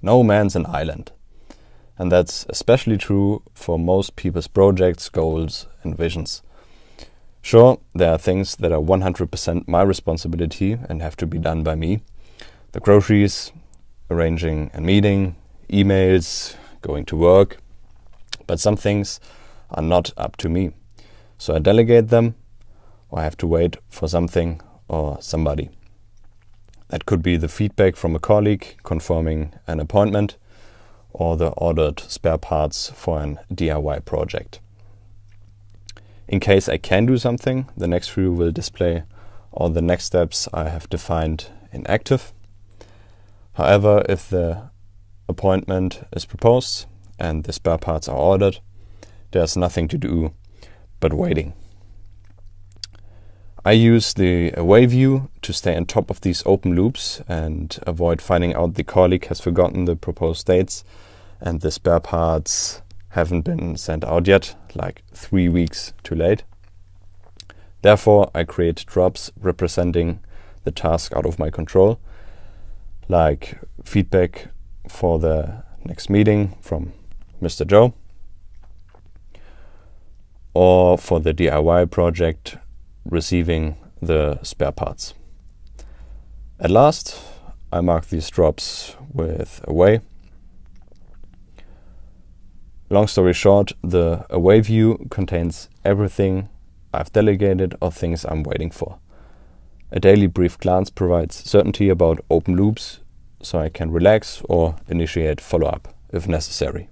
no man's an island. And that's especially true for most people's projects, goals, and visions. Sure, there are things that are 100% my responsibility and have to be done by me. The groceries, arranging a meeting, emails, going to work. But some things are not up to me. So I delegate them, or I have to wait for something or somebody. That could be the feedback from a colleague confirming an appointment, or the ordered spare parts for an DIY project. In case I can do something, the next view will display all the next steps I have defined in active. However, if the appointment is proposed and the spare parts are ordered, there's nothing to do but waiting. I use the AWAYview to stay on top of these open loops and avoid finding out the colleague has forgotten the proposed dates and the spare parts haven't been sent out yet, like 3 weeks too late. Therefore, I create drops representing the task out of my control, like feedback for the next meeting from Mr. Joe, or for the DIY project, receiving the spare parts. At last, I mark these drops with away. Long story short, the AWAYview contains everything I've delegated or things I'm waiting for. A daily brief glance provides certainty about open loops, so I can relax or initiate follow-up if necessary.